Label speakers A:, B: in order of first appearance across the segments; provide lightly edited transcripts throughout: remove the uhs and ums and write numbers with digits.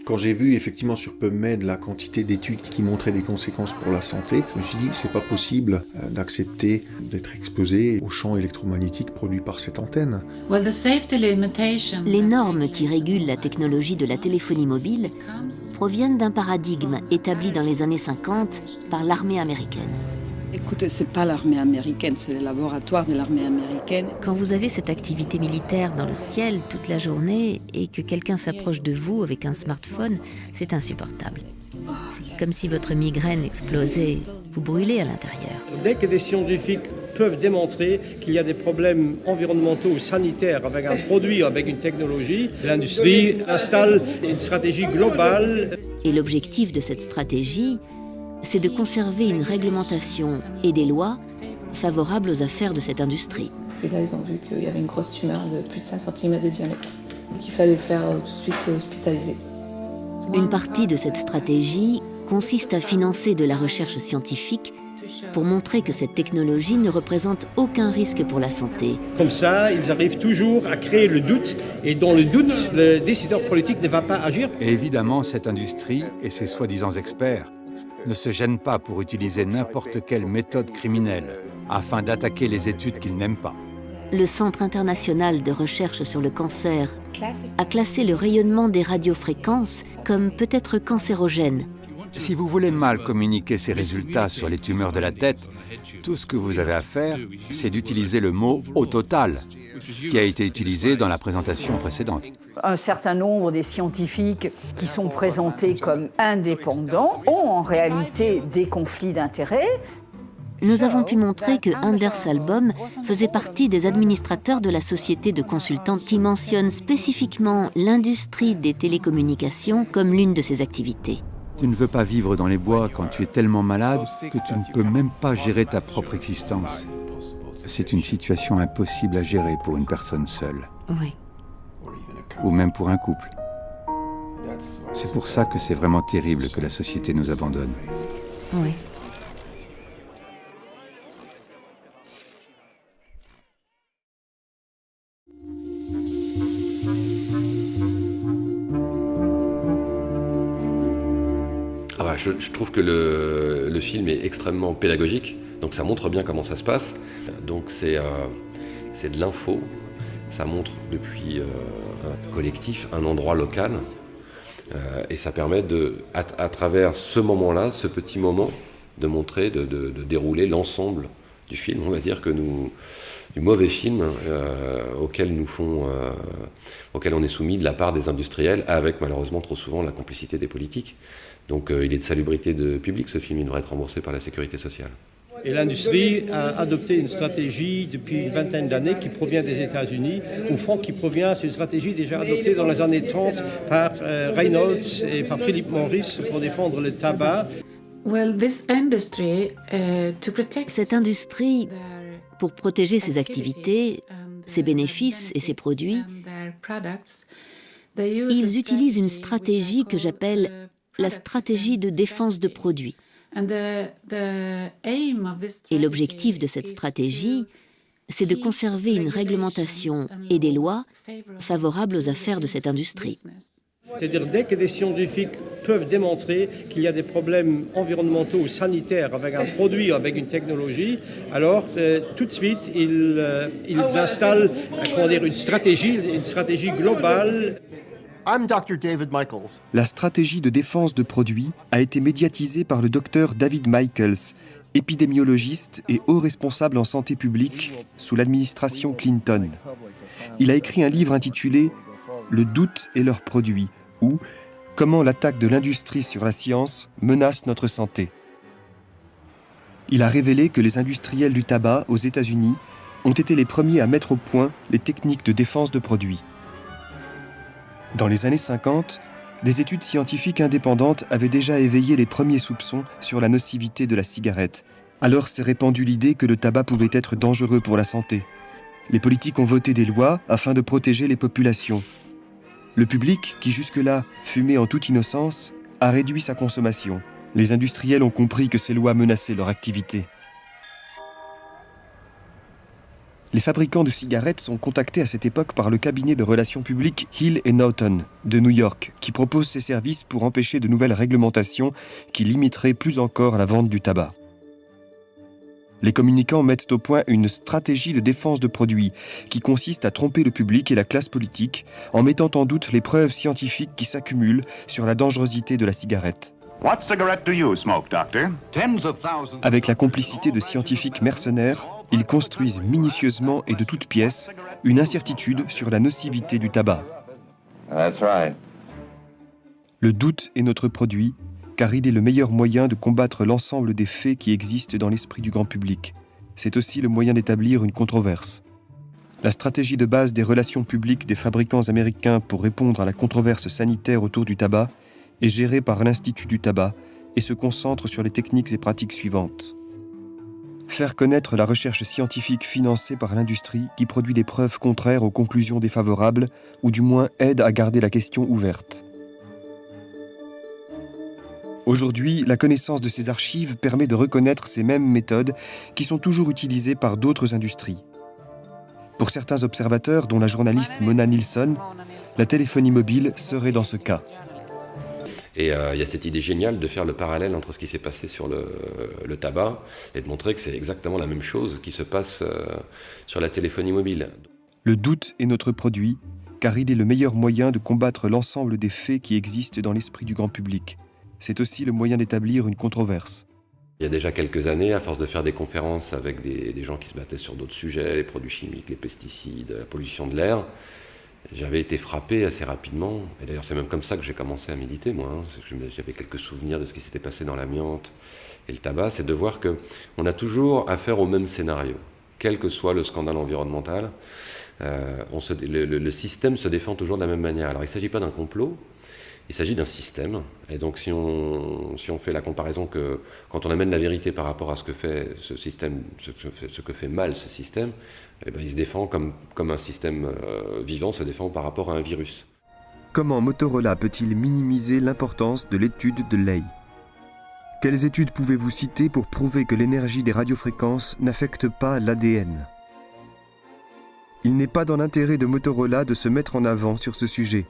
A: Quand j'ai vu effectivement sur PubMed la quantité d'études qui montraient des conséquences pour la santé, je me suis dit c'est pas possible d'accepter d'être exposé aux champs électromagnétiques produits par cette antenne.
B: Les normes qui régulent la technologie de la téléphonie mobile proviennent d'un paradigme établi dans les années 50 par l'armée américaine.
C: Écoutez, c'est pas l'armée américaine, c'est le laboratoire de l'armée américaine.
B: Quand vous avez cette activité militaire dans le ciel toute la journée et que quelqu'un s'approche de vous avec un smartphone, c'est insupportable. C'est comme si votre migraine explosait, vous brûlez à l'intérieur.
D: Dès que des scientifiques peuvent démontrer qu'il y a des problèmes environnementaux ou sanitaires avec un produit, avec une technologie, l'industrie installe une stratégie globale.
B: Et l'objectif de cette stratégie, c'est de conserver une réglementation et des lois favorables aux affaires de cette industrie.
E: Et là, ils ont vu qu'il y avait une grosse tumeur de plus de 5 cm de diamètre, qu'il fallait le faire tout de suite hospitaliser.
B: Une partie de cette stratégie consiste à financer de la recherche scientifique pour montrer que cette technologie ne représente aucun risque pour la santé.
D: Comme ça, ils arrivent toujours à créer le doute, et dans le doute, le décideur politique ne va pas agir.
F: Et évidemment, cette industrie et ses soi-disant experts ne se gênent pas pour utiliser n'importe quelle méthode criminelle afin d'attaquer les études qu'ils n'aiment pas.
B: Le Centre international de recherche sur le cancer a classé le rayonnement des radiofréquences comme peut-être cancérogène.
F: Si vous voulez mal communiquer ces résultats sur les tumeurs de la tête, tout ce que vous avez à faire, c'est d'utiliser le mot « au total », qui a été utilisé dans la présentation précédente.
G: Un certain nombre des scientifiques qui sont présentés comme indépendants ont en réalité des conflits d'intérêts.
B: Nous avons pu montrer que Anders Albom faisait partie des administrateurs de la société de consultants qui mentionne spécifiquement l'industrie des télécommunications comme l'une de ses activités.
F: Tu ne veux pas vivre dans les bois quand tu es tellement malade que tu ne peux même pas gérer ta propre existence. C'est une situation impossible à gérer pour une personne seule.
B: Oui.
F: Ou même pour un couple. C'est pour ça que c'est vraiment terrible que la société nous abandonne.
B: Oui.
H: Je trouve que le film est extrêmement pédagogique, donc ça montre bien comment ça se passe. Donc c'est de l'info, ça montre depuis un collectif, un endroit local, et ça permet à travers ce moment-là, ce petit moment, de montrer, de dérouler l'ensemble du film. On va dire que du mauvais film auquel on est soumis de la part des industriels, avec malheureusement trop souvent la complicité des politiques. Donc il est de salubrité publique ce film, il devrait être remboursé par la sécurité sociale.
D: Et l'industrie a adopté une stratégie depuis une vingtaine d'années qui provient des États-Unis. Au fond, c'est une stratégie déjà adoptée dans les années 30 par Reynolds et par Philip Morris pour défendre le tabac.
B: Cette industrie, pour protéger ses activités, ses bénéfices et ses produits, ils utilisent une stratégie que j'appelle la stratégie de défense de produits. Et l'objectif de cette stratégie, c'est de conserver une réglementation et des lois favorables aux affaires de cette industrie.
D: C'est-à-dire dès que des scientifiques peuvent démontrer qu'il y a des problèmes environnementaux ou sanitaires avec un produit, avec une technologie, alors tout de suite ils installent une stratégie globale.
I: I'm Dr. David Michaels.
J: La stratégie de défense de produits a été médiatisée par le docteur David Michaels, épidémiologiste et haut responsable en santé publique sous l'administration Clinton. Il a écrit un livre intitulé « Le doute et leurs produits » ou « Comment l'attaque de l'industrie sur la science menace notre santé ». Il a révélé que les industriels du tabac aux États-Unis ont été les premiers à mettre au point les techniques de défense de produits. Dans les années 50, des études scientifiques indépendantes avaient déjà éveillé les premiers soupçons sur la nocivité de la cigarette. Alors s'est répandue l'idée que le tabac pouvait être dangereux pour la santé. Les politiques ont voté des lois afin de protéger les populations. Le public, qui jusque-là fumait en toute innocence, a réduit sa consommation. Les industriels ont compris que ces lois menaçaient leur activité. Les fabricants de cigarettes sont contactés à cette époque par le cabinet de relations publiques Hill & Knowlton de New York, qui propose ses services pour empêcher de nouvelles réglementations qui limiteraient plus encore la vente du tabac. Les communicants mettent au point une stratégie de défense de produits qui consiste à tromper le public et la classe politique en mettant en doute les preuves scientifiques qui s'accumulent sur la dangerosité de la cigarette.
K: What cigarette do you smoke, doctor? Tens of thousands.
J: Avec la complicité de scientifiques mercenaires, ils construisent minutieusement et de toutes pièces une incertitude sur la nocivité du tabac.
K: That's right.
J: Le doute est notre produit, car il est le meilleur moyen de combattre l'ensemble des faits qui existent dans l'esprit du grand public. C'est aussi le moyen d'établir une controverse. La stratégie de base des relations publiques des fabricants américains pour répondre à la controverse sanitaire autour du tabac est gérée par l'Institut du tabac et se concentre sur les techniques et pratiques suivantes. Faire connaître la recherche scientifique financée par l'industrie qui produit des preuves contraires aux conclusions défavorables ou du moins aide à garder la question ouverte. Aujourd'hui, la connaissance de ces archives permet de reconnaître ces mêmes méthodes qui sont toujours utilisées par d'autres industries. Pour certains observateurs, dont la journaliste Mona Nilsson, la téléphonie mobile serait dans ce cas.
H: Et il y a cette idée géniale de faire le parallèle entre ce qui s'est passé sur le tabac et de montrer que c'est exactement la même chose qui se passe sur la téléphonie mobile.
J: Le doute est notre produit, car il est le meilleur moyen de combattre l'ensemble des faits qui existent dans l'esprit du grand public. C'est aussi le moyen d'établir une controverse.
H: Il y a déjà quelques années, à force de faire des conférences avec des gens qui se battaient sur d'autres sujets, les produits chimiques, les pesticides, la pollution de l'air, j'avais été frappé assez rapidement, et d'ailleurs c'est même comme ça que j'ai commencé à militer moi, j'avais quelques souvenirs de ce qui s'était passé dans l'amiante et le tabac, c'est de voir qu'on a toujours affaire au même scénario, quel que soit le scandale environnemental, le système se défend toujours de la même manière. Alors il ne s'agit pas d'un complot, il s'agit d'un système, et donc si on fait la comparaison que quand on amène la vérité par rapport à ce que fait ce système, ce que fait mal ce système, eh ben, il se défend comme un système vivant se défend par rapport à un virus.
J: Comment Motorola peut-il minimiser l'importance de l'étude de Ley ? Quelles études pouvez-vous citer pour prouver que l'énergie des radiofréquences n'affecte pas l'ADN ? Il n'est pas dans l'intérêt de Motorola de se mettre en avant sur ce sujet.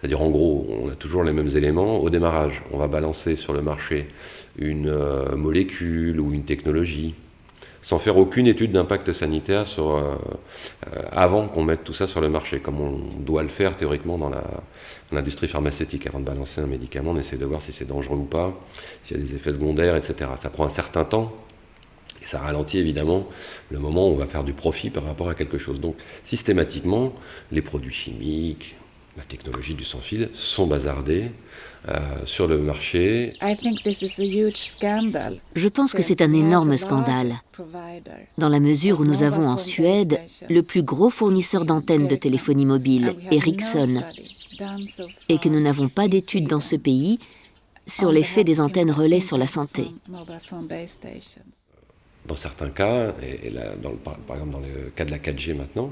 H: C'est-à-dire, en gros, on a toujours les mêmes éléments. Au démarrage, on va balancer sur le marché une molécule ou une technologie, sans faire aucune étude d'impact sanitaire avant qu'on mette tout ça sur le marché, comme on doit le faire théoriquement dans l'industrie pharmaceutique. Avant de balancer un médicament, on essaie de voir si c'est dangereux ou pas, s'il y a des effets secondaires, etc. Ça prend un certain temps, et ça ralentit évidemment le moment où on va faire du profit par rapport à quelque chose. Donc, systématiquement, les produits chimiques, la technologie du sans-fil sont bazardés sur le marché.
B: Je pense que c'est un énorme scandale, dans la mesure où nous avons en Suède le plus gros fournisseur d'antennes de téléphonie mobile, Ericsson, et que nous n'avons pas d'études dans ce pays sur l'effet des antennes relais sur la santé.
H: Dans certains cas, et là, par exemple dans le cas de la 4G maintenant,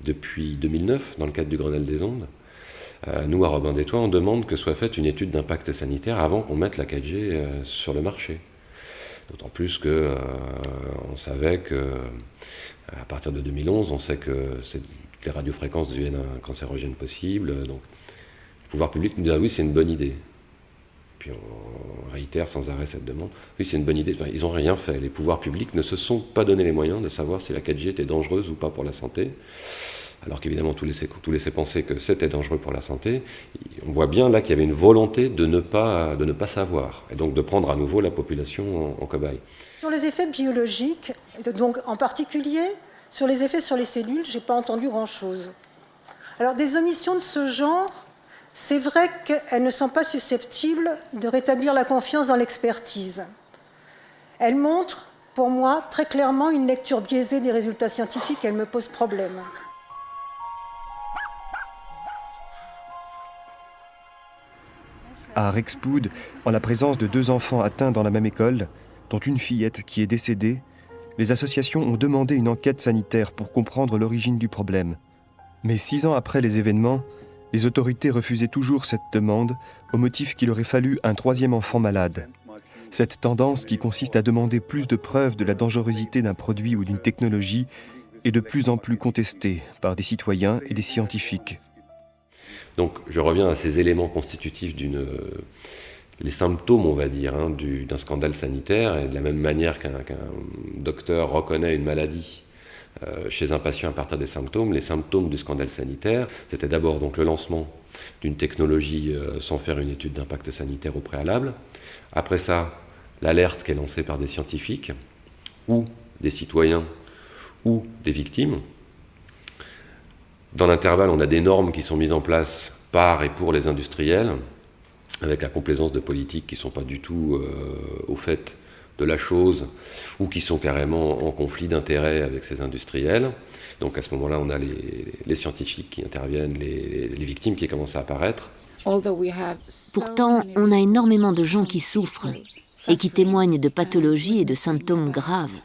H: depuis 2009, dans le cadre du Grenelle des ondes, nous, à Robin des Toits, on demande que soit faite une étude d'impact sanitaire avant qu'on mette la 4G sur le marché. D'autant plus qu'on savait que, à partir de 2011, on sait que les radiofréquences deviennent un cancérogène possible. Donc, le pouvoir public nous dit ah oui, c'est une bonne idée. Puis on réitère sans arrêt cette demande. Oui, c'est une bonne idée. Enfin, ils n'ont rien fait. Les pouvoirs publics ne se sont pas donné les moyens de savoir si la 4G était dangereuse ou pas pour la santé. Alors qu'évidemment, tout laissait penser que c'était dangereux pour la santé. On voit bien là qu'il y avait une volonté de ne pas savoir, et donc de prendre à nouveau la population en cobaye.
L: Sur les effets biologiques, donc en particulier sur les effets sur les cellules, je n'ai pas entendu grand-chose. Alors des omissions de ce genre, c'est vrai qu'elles ne sont pas susceptibles de rétablir la confiance dans l'expertise. Elles montrent, pour moi, très clairement une lecture biaisée des résultats scientifiques, elles me posent problème.
J: À Rexpood, en la présence de 2 enfants atteints dans la même école, dont une fillette qui est décédée, les associations ont demandé une enquête sanitaire pour comprendre l'origine du problème. Mais 6 ans après les événements, les autorités refusaient toujours cette demande au motif qu'il aurait fallu un 3e enfant malade. Cette tendance qui consiste à demander plus de preuves de la dangerosité d'un produit ou d'une technologie est de plus en plus contestée par des citoyens et des scientifiques.
H: Donc je reviens à ces éléments constitutifs les symptômes, on va dire, d'un scandale sanitaire, et de la même manière qu'un docteur reconnaît une maladie chez un patient à partir des symptômes, les symptômes du scandale sanitaire, c'était d'abord donc le lancement d'une technologie sans faire une étude d'impact sanitaire au préalable. Après ça, l'alerte qui est lancée par des scientifiques, ou des citoyens, ou des victimes. Dans l'intervalle, on a des normes qui sont mises en place par et pour les industriels, avec la complaisance de politiques qui ne sont pas du tout au fait de la chose, ou qui sont carrément en conflit d'intérêts avec ces industriels. Donc à ce moment-là, on a les scientifiques qui interviennent, les victimes qui commencent à apparaître.
B: Pourtant, on a énormément de gens qui souffrent et qui témoignent de pathologies et de symptômes graves.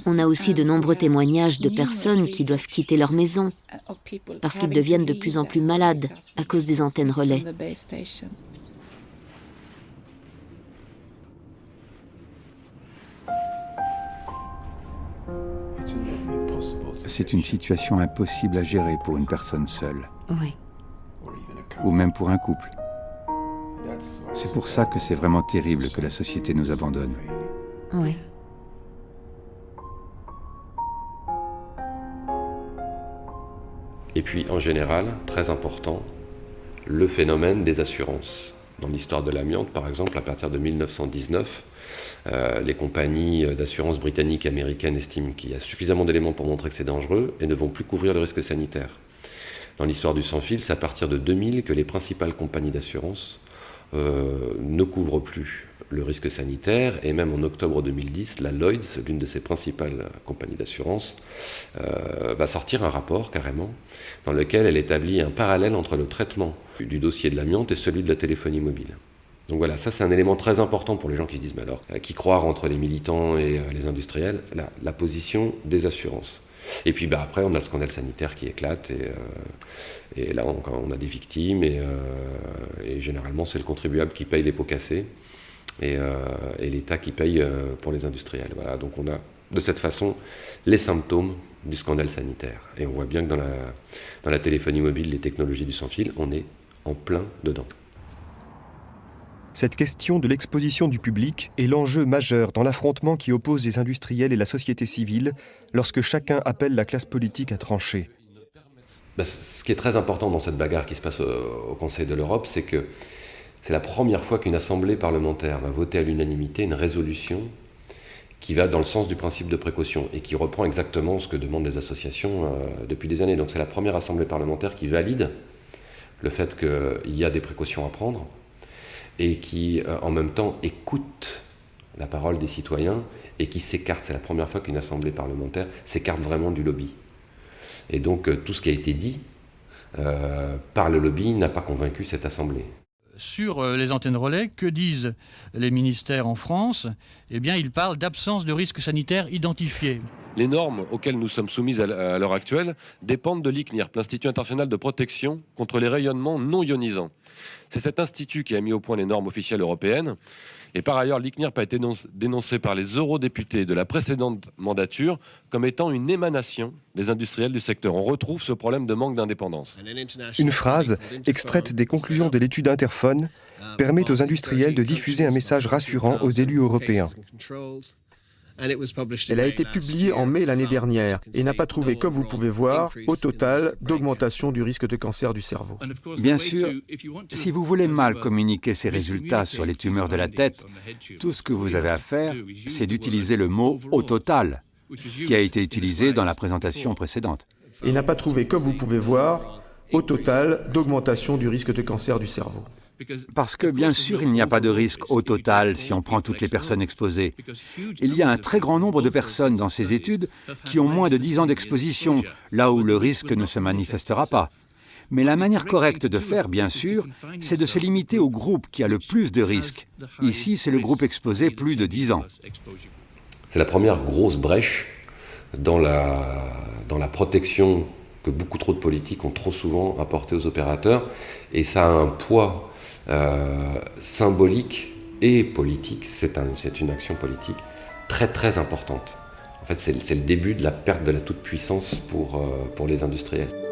B: On a aussi de nombreux témoignages de personnes qui doivent quitter leur maison parce qu'ils deviennent de plus en plus malades à cause des antennes relais.
F: C'est une situation impossible à gérer pour une personne seule.
B: Oui.
F: Ou même pour un couple. C'est pour ça que c'est vraiment terrible que la société nous abandonne.
B: Oui.
H: Et puis, en général, très important, le phénomène des assurances. Dans l'histoire de l'amiante, par exemple, à partir de 1919, les compagnies d'assurance britanniques et américaines estiment qu'il y a suffisamment d'éléments pour montrer que c'est dangereux et ne vont plus couvrir le risque sanitaire. Dans l'histoire du sans-fil, c'est à partir de 2000 que les principales compagnies d'assurance ne couvrent plus le risque sanitaire, et même en octobre 2010, la Lloyds, l'une de ses principales compagnies d'assurance, va sortir un rapport carrément dans lequel elle établit un parallèle entre le traitement du dossier de l'amiante et celui de la téléphonie mobile. Donc voilà, ça c'est un élément très important pour les gens qui se disent, mais alors, qui croire entre les militants et les industriels, la position des assurances. Et puis après, on a le scandale sanitaire qui éclate, et là on a des victimes, et généralement c'est le contribuable qui paye les pots cassés, et l'État qui paye pour les industriels. Voilà, donc on a de cette façon les symptômes du scandale sanitaire. Et on voit bien que dans la téléphonie mobile, les technologies du sans-fil, on est en plein dedans.
J: Cette question de l'exposition du public est l'enjeu majeur dans l'affrontement qui oppose les industriels et la société civile lorsque chacun appelle la classe politique à trancher.
H: Ce qui est très important dans cette bagarre qui se passe au Conseil de l'Europe, c'est que c'est la première fois qu'une assemblée parlementaire va voter à l'unanimité une résolution qui va dans le sens du principe de précaution et qui reprend exactement ce que demandent les associations depuis des années. Donc c'est la première assemblée parlementaire qui valide le fait qu'il y a des précautions à prendre et qui, en même temps, écoute la parole des citoyens et qui s'écarte. C'est la première fois qu'une assemblée parlementaire s'écarte vraiment du lobby. Et donc tout ce qui a été dit par le lobby n'a pas convaincu cette assemblée.
M: Sur les antennes relais, que disent les ministères en France ? Eh bien, ils parlent d'absence de risque sanitaire identifié.
N: Les normes auxquelles nous sommes soumises à l'heure actuelle dépendent de l'ICNIRP, l'Institut international de protection contre les rayonnements non ionisants. C'est cet institut qui a mis au point les normes officielles européennes. Et par ailleurs, l'ICNIRP a été dénoncé par les eurodéputés de la précédente mandature comme étant une émanation des industriels du secteur. On retrouve ce problème de manque d'indépendance.
J: Une phrase, extraite des conclusions de l'étude Interphone, permet aux industriels de diffuser un message rassurant aux élus européens.
I: Elle a été publiée en mai l'année dernière et n'a pas trouvé, comme vous pouvez voir, au total, d'augmentation du risque de cancer du cerveau.
F: Bien sûr, si vous voulez mal communiquer ces résultats sur les tumeurs de la tête, tout ce que vous avez à faire, c'est d'utiliser le mot « au total », qui a été utilisé dans la présentation précédente.
I: Et n'a pas trouvé, comme vous pouvez voir, au total, d'augmentation du risque de cancer du cerveau.
F: Parce que, bien sûr, il n'y a pas de risque au total si on prend toutes les personnes exposées. Il y a un très grand nombre de personnes dans ces études qui ont moins de 10 ans d'exposition, là où le risque ne se manifestera pas. Mais la manière correcte de faire, bien sûr, c'est de se limiter au groupe qui a le plus de risques. Ici, c'est le groupe exposé plus de 10 ans.
H: C'est la première grosse brèche dans la protection que beaucoup trop de politiques ont trop souvent apportée aux opérateurs. Et ça a un poids symbolique et politique. C'est une action politique très très importante. En fait, c'est le début de la perte de la toute-puissance pour les industriels.